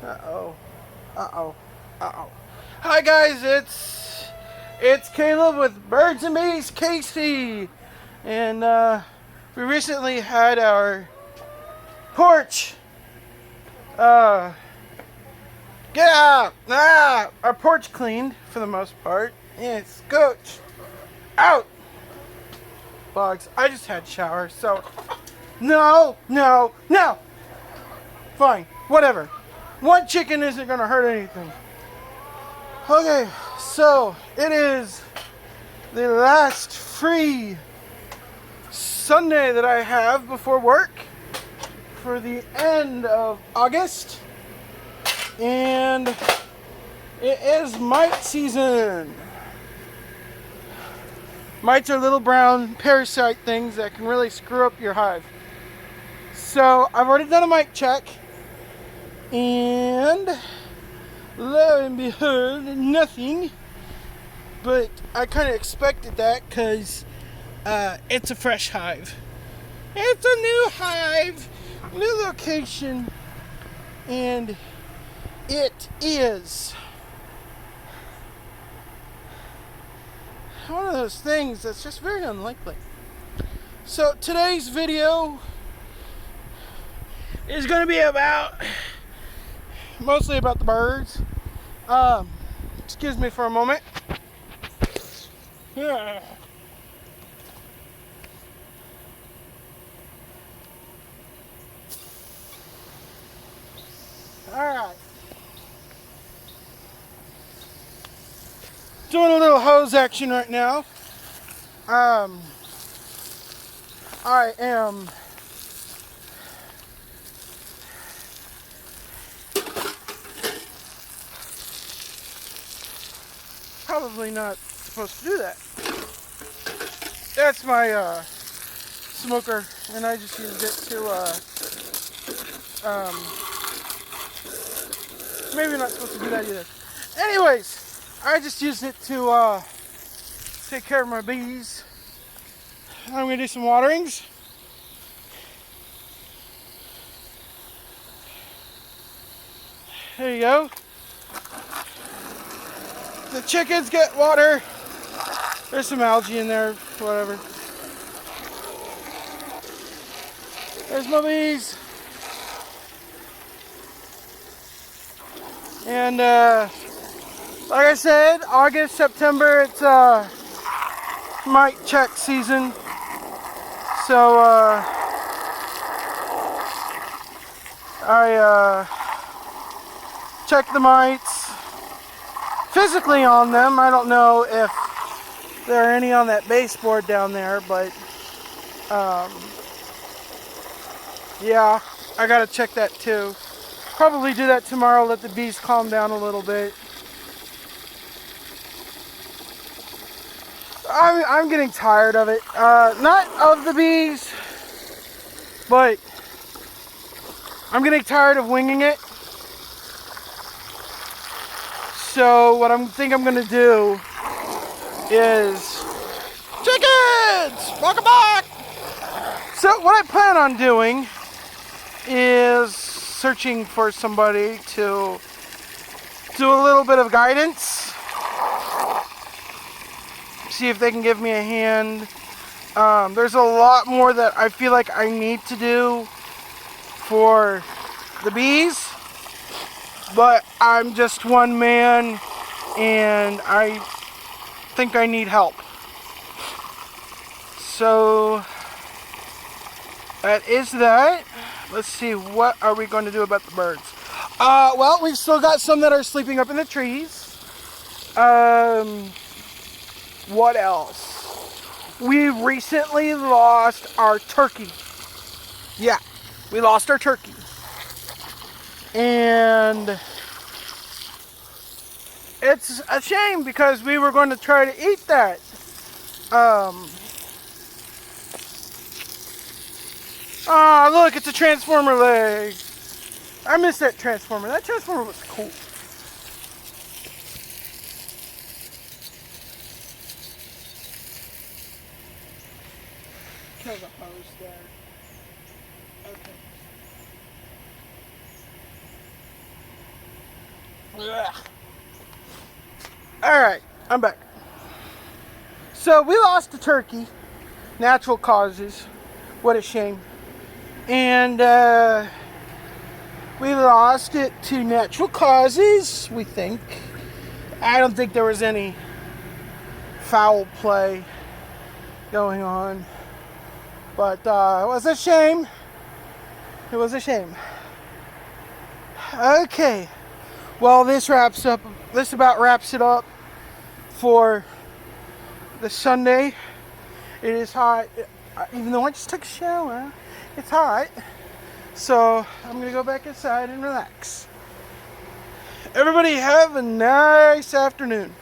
Uh-oh. Uh-oh. Uh-oh. Hi guys, it's Caleb with Birds and Bees Casey. And we recently had our porch uh get out! Our porch cleaned for the most part. And it's scooch out bugs. I just had shower, so no. Fine, whatever. One chicken isn't gonna hurt anything. Okay, so it is the last free Sunday that I have before work for the end of August, and it is mite season. Mites are little brown parasite things that can really screw up your hive. So I've already done a mite check, and lo and behold, nothing. But I kind of expected that because it's a fresh hive. It's a new hive, new location, and it is one of those things that's just very unlikely. So today's video is going to be mostly about the birds. Excuse me for a moment. Yeah. Alright. Doing a little hose action right now. I am probably not supposed to do that. That's my smoker, and I just used it to maybe not supposed to do that either. Anyways, I just used it to take care of my bees. I'm gonna do some waterings. There you go. The chickens get water. There's some algae in there, whatever. There's my bees. And like I said, August, September, it's mite check season. So I check the mites physically on them. I don't know if there are any on that baseboard down there, but yeah, I gotta check that too. Probably do that tomorrow, let the bees calm down a little bit. I'm getting tired of it. Not of the bees, but I'm getting tired of winging it. So what I think I'm gonna do is chickens, welcome back. So what I plan on doing is searching for somebody to do a little bit of guidance, see if they can give me a hand. There's a lot more that I feel like I need to do for the bees, but I'm just one man and I think I need help. So that is that. Let's see, what are we going to do about the birds? Well, we've still got some that are sleeping up in the trees. What else? We recently lost our turkey. Yeah, we lost our turkey. And it's a shame because we were going to try to eat that. Oh, look, it's a transformer leg. I miss that transformer. That transformer was cool. Kill the hose there. Okay. Alright, I'm back. So we lost the turkey. Natural causes. What a shame. And we lost it to natural causes, we think. I don't think there was any foul play going on. But it was a shame. It was a shame. Okay. Well, this about wraps it up for the Sunday. It is hot. Even though I just took a shower, it's hot. So I'm going to go back inside and relax. Everybody have a nice afternoon.